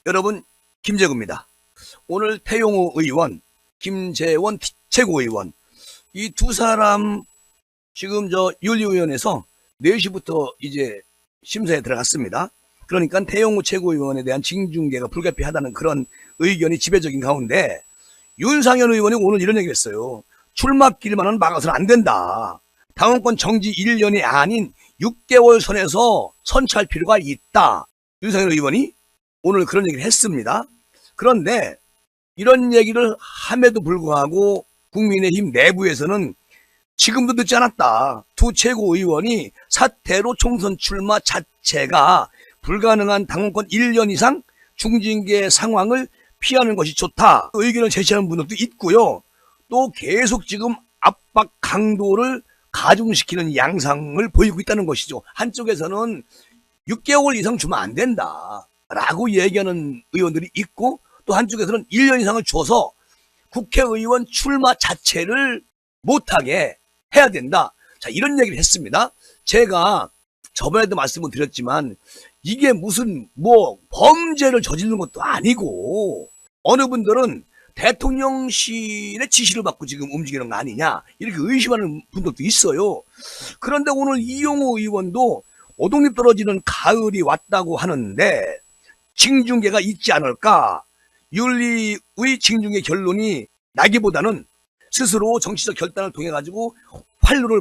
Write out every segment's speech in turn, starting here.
여러분, 김재구입니다. 오늘 태용호 의원, 김재원 최고의원, 이 두 사람 지금 윤리위원회에서 4시부터 이제 심사에 들어갔습니다. 그러니까 태용호 최고의원에 대한 징중계가 불가피하다는 그런 의견이 지배적인 가운데 윤상현 의원이 오늘 이런 얘기를 했어요. 출마길만은 막아서는 안 된다. 당원권 정지 1년이 아닌 6개월 선에서 선취할 필요가 있다. 윤상현 의원이 오늘 그런 얘기를 했습니다. 그런데 이런 얘기를 함에도 불구하고 국민의힘 내부에서는 지금도 늦지 않았다. 두 최고의원이 사퇴로 총선 출마 자체가 불가능한 당원권 1년 이상 중징계 상황을 피하는 것이 좋다. 의견을 제시하는 분들도 있고요. 또 계속 지금 압박 강도를 가중시키는 양상을 보이고 있다는 것이죠. 한쪽에서는 6개월 이상 주면 안 된다 라고 얘기하는 의원들이 있고, 또 한쪽에서는 1년 이상을 줘서 국회의원 출마 자체를 못하게 해야 된다. 자, 이런 얘기를 했습니다. 제가 저번에도 말씀을 드렸지만 이게 무슨 범죄를 저지른 것도 아니고 어느 분들은 대통령실의 지시를 받고 지금 움직이는 거 아니냐 이렇게 의심하는 분들도 있어요. 그런데 오늘 이용호 의원도 오동잎 떨어지는 가을이 왔다고 하는데 징중계가 있지 않을까? 윤리의 징중계 결론이 나기보다는 스스로 정치적 결단을 통해 가지고 활로를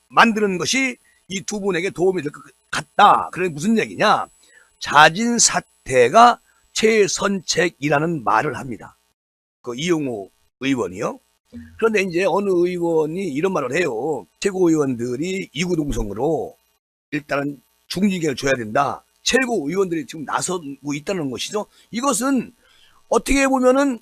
만드는 것이 이 두 분에게 도움이 될 것 같다. 그래 무슨 얘기냐? 자진 사퇴가 최선책이라는 말을 합니다. 그 이용호 의원이요. 그런데 이제 어느 의원이 이런 말을 해요. 최고의원들이 이구동성으로 일단은 중징계를 줘야 된다. 최고의원들이 지금 나서고 있다는 것이죠. 이것은 어떻게 보면은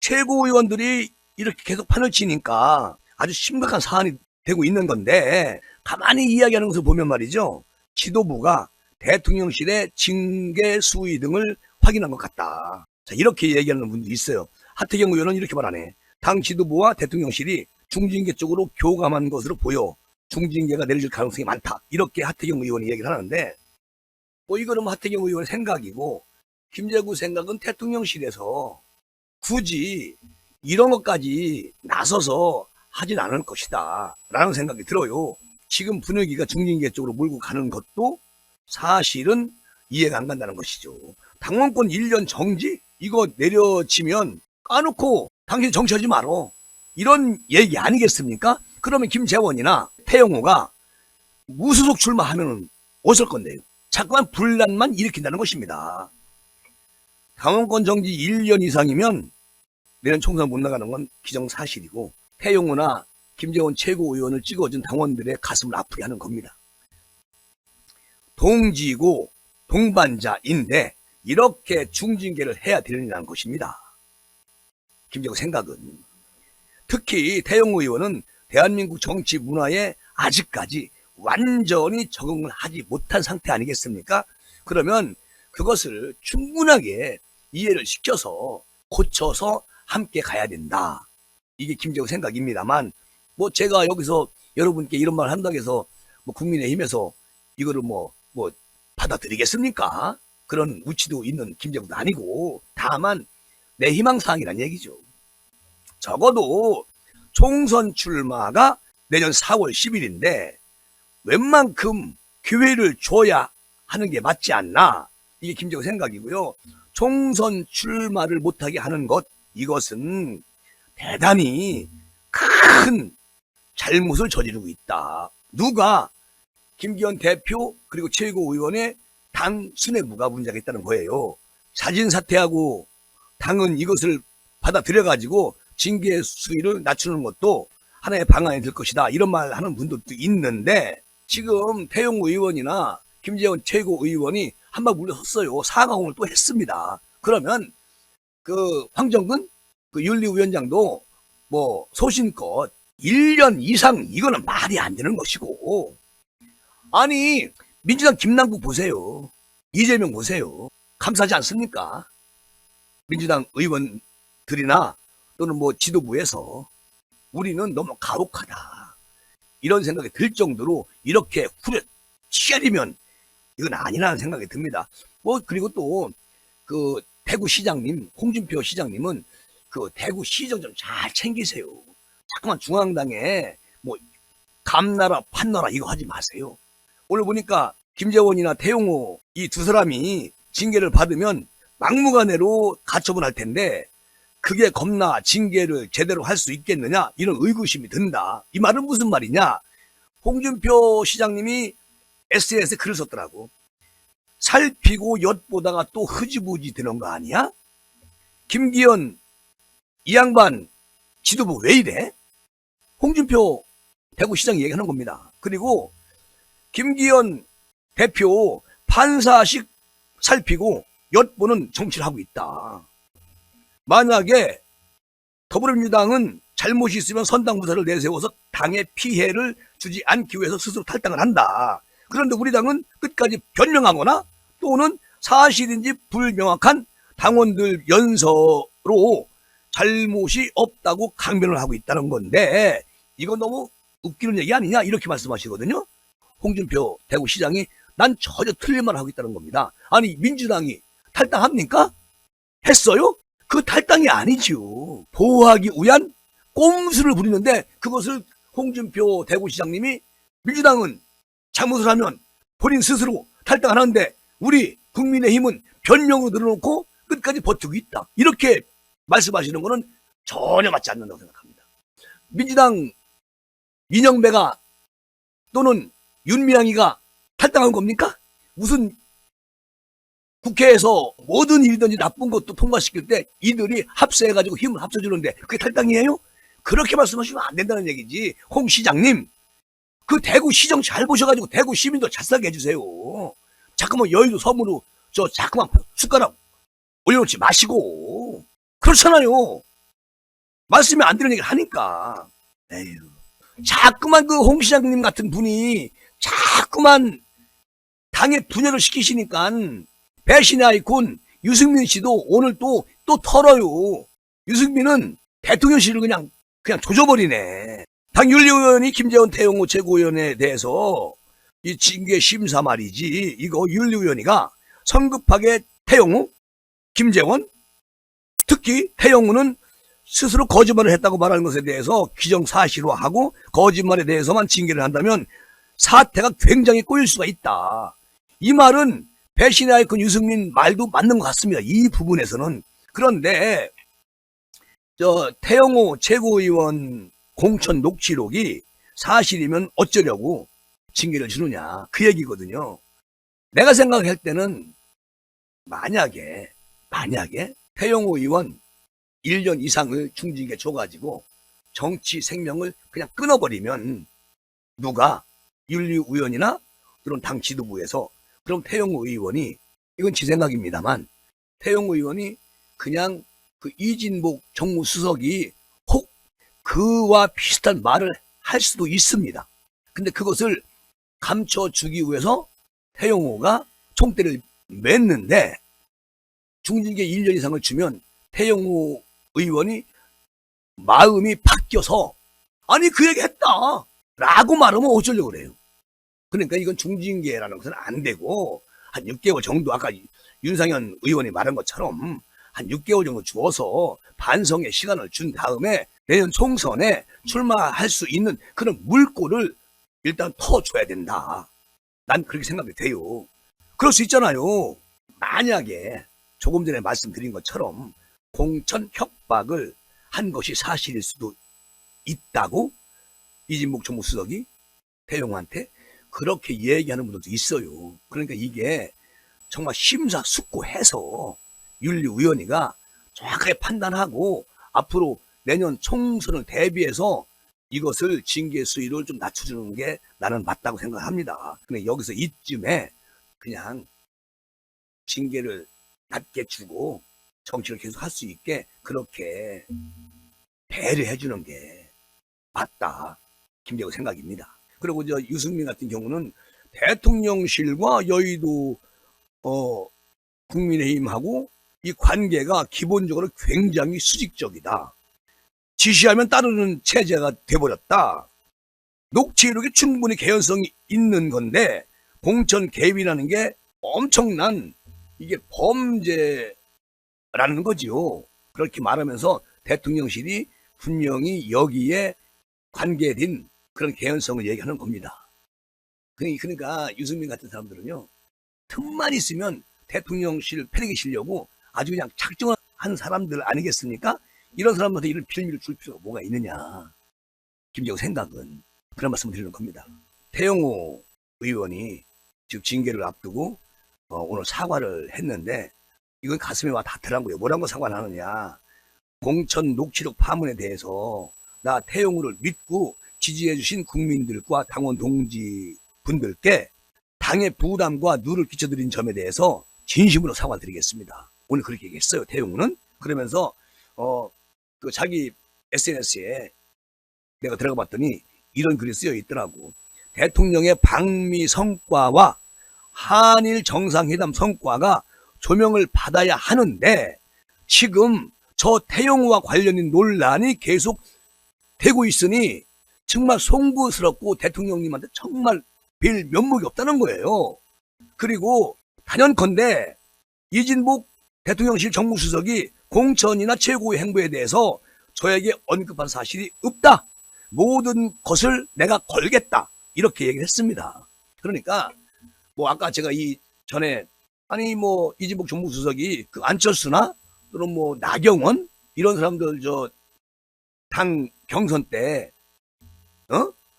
최고의원들이 이렇게 계속 판을 치니까 아주 심각한 사안이 되고 있는 건데, 가만히 이야기하는 것을 보면 말이죠. 지도부가 대통령실의 징계 수위 등을 확인한 것 같다. 자, 이렇게 얘기하는 분도 있어요. 하태경 의원은 이렇게 말하네. 당 지도부와 대통령실이 중징계 쪽으로 교감한 것으로 보여 중징계가 내려질 가능성이 많다. 이렇게 하태경 의원이 얘기를 하는데, 이거는 하태경 의원의 생각이고, 김재구 생각은 대통령실에서 굳이 이런 것까지 나서서 하진 않을 것이다 라는 생각이 들어요. 지금 분위기가 중징계 쪽으로 몰고 가는 것도 사실은 이해가 안 간다는 것이죠. 당원권 1년 정지? 이거 내려치면 까놓고 당신 정치하지 말어, 이런 얘기 아니겠습니까? 그러면 김재원이나 태영호가 무소속 출마하면 어쩔 건데요. 자꾸만 분란만 일으킨다는 것입니다. 당원권 정지 1년 이상이면 내년 총선 못 나가는 건 기정사실이고, 태용호나 김재원 최고의원을 찍어준 당원들의 가슴을 아프게 하는 겁니다. 동지고 동반자인데 이렇게 중징계를 해야 되느냐는 것입니다. 김재원 생각은. 특히 태용호 의원은 대한민국 정치 문화에 아직까지 완전히 적응을 하지 못한 상태 아니겠습니까? 그러면 그것을 충분하게 이해를 시켜서 고쳐서 함께 가야 된다. 이게 김재우 생각입니다만, 제가 여기서 여러분께 이런 말 한다고 해서 국민의힘에서 이거를 받아들이겠습니까? 그런 우치도 있는 김재우도 아니고, 다만 내 희망사항이란 얘기죠. 적어도 총선 출마가 내년 4월 10일인데 웬만큼 기회를 줘야 하는 게 맞지 않나, 이게 김재우 생각이고요. 총선 출마를 못하게 하는 것, 이것은 대단히 큰 잘못을 저지르고 있다. 누가? 김기현 대표 그리고 최고의원의 당 수뇌부가 문제가 있다는 거예요. 자진 사퇴하고 당은 이것을 받아들여가지고 징계 수위를 낮추는 것도 하나의 방안이 될 것이다, 이런 말 하는 분들도 있는데, 지금 태용호 의원이나 김재원 최고의원이 한번 물러섰어요. 사과공을 또 했습니다. 그러면 황정근 윤리위원장도 소신껏 1년 이상, 이거는 말이 안 되는 것이고, 아니 민주당 김남국 보세요. 이재명 보세요. 감사하지 않습니까? 민주당 의원들이나 또는 지도부에서 우리는 너무 가혹하다, 이런 생각이 들 정도로 이렇게 후려 치아리면 이건 아니라는 생각이 듭니다. 그리고 또 그 대구시장님, 홍준표 시장님은 그 대구시정 좀 잘 챙기세요. 자꾸만 중앙당에 뭐 감나라 판나라 이거 하지 마세요. 오늘 보니까 김재원이나 태용호 이 두 사람이 징계를 받으면 막무가내로 가처분할 텐데 그게 겁나 징계를 제대로 할 수 있겠느냐 이런 의구심이 든다. 이 말은 무슨 말이냐? 홍준표 시장님이 SNS에 글을 썼더라고. 살피고 엿보다가 또 흐지부지 되는 거 아니야? 김기현 이 양반 지도부 왜 이래? 홍준표 대구시장이 얘기하는 겁니다. 그리고 김기현 대표 판사식 살피고 엿보는 정치를 하고 있다. 만약에 더불어민주당은 잘못이 있으면 선당부사를 내세워서 당에 피해를 주지 않기 위해서 스스로 탈당을 한다. 그런데 우리 당은 끝까지 변명하거나 또는 사실인지 불명확한 당원들 연서로 잘못이 없다고 강변을 하고 있다는 건데 이건 너무 웃기는 얘기 아니냐 이렇게 말씀하시거든요. 홍준표 대구시장이 난 전혀 틀린 말을 하고 있다는 겁니다. 아니 민주당이 탈당합니까? 했어요? 그 탈당이 아니죠. 보호하기 위한 꼼수를 부리는데 그것을 홍준표 대구시장님이 민주당은 잘못을 하면 본인 스스로 탈당을 하는데 우리 국민의힘은 변명으로 늘어놓고 끝까지 버티고 있다. 이렇게 말씀하시는 것은 전혀 맞지 않는다고 생각합니다. 민주당 이영배가 또는 윤미향이가 탈당한 겁니까? 무슨 국회에서 모든 일이든지 나쁜 것도 통과시킬 때 이들이 합세해가지고 힘을 합쳐주는데 그게 탈당이에요? 그렇게 말씀하시면 안 된다는 얘기지. 홍 시장님, 그 대구 시정 잘 보셔가지고 대구 시민도 잘 살게 해주세요. 자꾸만 여의도 섬으로 자꾸만 숟가락 올려놓지 마시고. 그렇잖아요. 말씀이 안 되는 얘기를 하니까. 에휴. 자꾸만 그 홍 시장님 같은 분이 자꾸만 당의 분열을 시키시니까 배신의 아이콘 유승민 씨도 오늘 또 털어요. 유승민은 대통령실을 그냥 조져버리네. 당 윤리위원이 김재원 태용호 최고위원에 대해서 이 징계 심사 말이지. 이거 윤리위원회가 성급하게 태용호, 김재원, 특히 태용호는 스스로 거짓말을 했다고 말하는 것에 대해서 기정사실화하고 거짓말에 대해서만 징계를 한다면 사태가 굉장히 꼬일 수가 있다. 이 말은 배신의 아이콘 유승민 말도 맞는 것 같습니다. 이 부분에서는. 그런데 태영호 최고위원 공천 녹취록이 사실이면 어쩌려고 징계를 주느냐 그 얘기거든요. 내가 생각할 때는 만약에 태영호 의원 1년 이상을 중징계 줘가지고 정치 생명을 그냥 끊어버리면 누가 윤리위원이나 또는 당 지도부에서 그럼 태영호 의원이 이건 제 생각입니다만 태영호 의원이 그냥 그 이진복 정무수석이 혹 그와 비슷한 말을 할 수도 있습니다. 근데 그것을 감춰주기 위해서 태영호가 총대를 맸는데 중징계 1년 이상을 주면 태영호 의원이 마음이 바뀌어서 아니 그 얘기 했다 라고 말하면 어쩌려고 그래요. 그러니까 이건 중징계라는 것은 안 되고 한 6개월 정도 아까 윤상현 의원이 말한 것처럼 한 6개월 정도 주어서 반성의 시간을 준 다음에 내년 총선에 출마할 수 있는 그런 물꼬를 일단 터줘야 된다. 난 그렇게 생각이 돼요. 그럴 수 있잖아요. 만약에 조금 전에 말씀드린 것처럼 공천 협박을 한 것이 사실일 수도 있다고 이진복 정무수석이 태용호한테 그렇게 얘기하는 분들도 있어요. 그러니까 이게 정말 심사숙고해서 윤리위원회가 정확하게 판단하고 앞으로 내년 총선을 대비해서 이것을 징계 수위를 좀 낮춰주는 게 나는 맞다고 생각합니다. 근데 여기서 이쯤에 그냥 징계를 낮게 주고 정치를 계속 할 수 있게 그렇게 배려해 주는 게 맞다. 김재호 생각입니다. 그리고 유승민 같은 경우는 대통령실과 여의도 국민의힘하고 이 관계가 기본적으로 굉장히 수직적이다. 지시하면 따르는 체제가 돼버렸다. 녹취록이 충분히 개연성이 있는 건데 공천 개입이라는 게 엄청난 이게 범죄라는 거지요. 그렇게 말하면서 대통령실이 분명히 여기에 관계된 그런 개연성을 얘기하는 겁니다. 그러니까 유승민 같은 사람들은요, 틈만 있으면 대통령실 패력이시려고 아주 그냥 작정을 한 사람들 아니겠습니까? 이런 사람들한테 이런 빌미를 줄 필요가 뭐가 있느냐. 김재호 생각은 그런 말씀을 드리는 겁니다. 태영호 의원이 즉 징계를 앞두고 오늘 사과를 했는데 이건 가슴에 와 닿더라고요. 뭐라고 사과를 하느냐. 공천 녹취록 파문에 대해서 나 태영호를 믿고 지지해주신 국민들과 당원 동지 분들께 당의 부담과 누를 끼쳐드린 점에 대해서 진심으로 사과드리겠습니다. 오늘 그렇게 얘기했어요. 태영호는. 그러면서 그 자기 SNS에 내가 들어가 봤더니 이런 글이 쓰여 있더라고. 대통령의 방미 성과와 한일 정상회담 성과가 조명을 받아야 하는데 지금 저 태영호와 관련된 논란이 계속 되고 있으니 정말 송구스럽고 대통령님한테 정말 별 면목이 없다는 거예요. 그리고 단연컨대 이진복 대통령실 정무수석이 공천이나 최고의 행보에 대해서 저에게 언급한 사실이 없다. 모든 것을 내가 걸겠다. 이렇게 얘기를 했습니다. 그러니까 뭐 아까 제가 이 전에 아니 뭐 이진복 정무수석이 그 안철수나 또는 뭐 나경원 이런 사람들 저 당 경선 때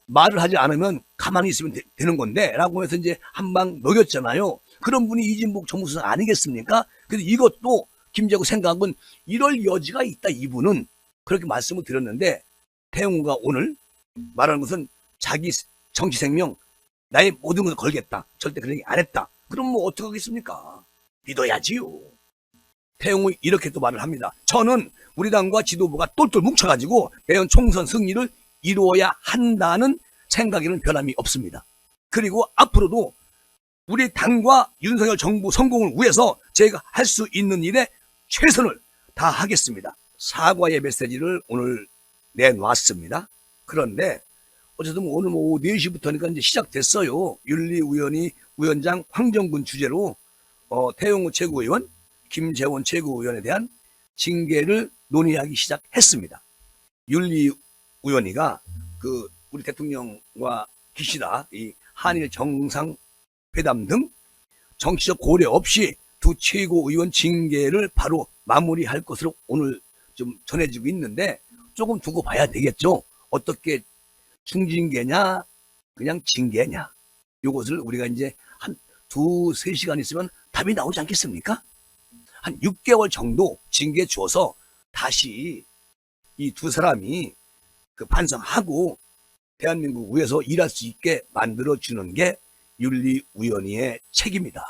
말을 하지 않으면 가만히 있으면 되는 건데 라고 해서 이제 한 방 녹였잖아요. 그런 분이 이진복 정무수석 아니겠습니까? 그래서 이것도 김재호 생각은 이럴 여지가 있다. 이분은 그렇게 말씀을 드렸는데 태영호가 오늘 말하는 것은 자기 정치 생명 나의 모든 것을 걸겠다. 절대 그런 얘기 안 했다. 그럼 뭐 어떡하겠습니까? 믿어야지요. 태영호 이렇게 또 말을 합니다. 저는 우리 당과 지도부가 똘똘 뭉쳐가지고 내년 총선 승리를 이루어야 한다는 생각에는 변함이 없습니다. 그리고 앞으로도 우리 당과 윤석열 정부 성공을 위해서 제가 할 수 있는 일에 최선을 다하겠습니다. 사과의 메시지를 오늘 내놨습니다. 그런데 어쨌든 오늘 오후 4시부터니까 이제 시작됐어요. 윤리위원장 황정근 주재로 태영호 최고위원, 김재원 최고위원에 대한 징계를 논의하기 시작했습니다. 윤리위원회가 그 우리 대통령과 기시다 이 한일 정상회담 등 정치적 고려 없이 두 최고위원 징계를 바로 마무리할 것으로 오늘 좀 전해지고 있는데 조금 두고 봐야 되겠죠. 어떻게 중징계냐 그냥 징계냐 이것을 우리가 이제 한 2-3시간 있으면 답이 나오지 않겠습니까? 한 6개월 정도 징계 주어서 다시 이 두 사람이 그 반성하고 대한민국 위해서 일할 수 있게 만들어주는 게 윤리위원회의 책임이다.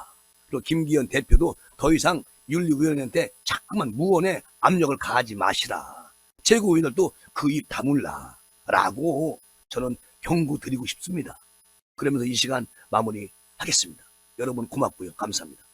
그리고 김기현 대표도 더 이상 윤리위원회한테 자꾸만 무언의 압력을 가하지 마시라. 최고위원들도 그 입 다물라 라고 저는 경고드리고 싶습니다. 그러면서 이 시간 마무리하겠습니다. 여러분 고맙고요. 감사합니다.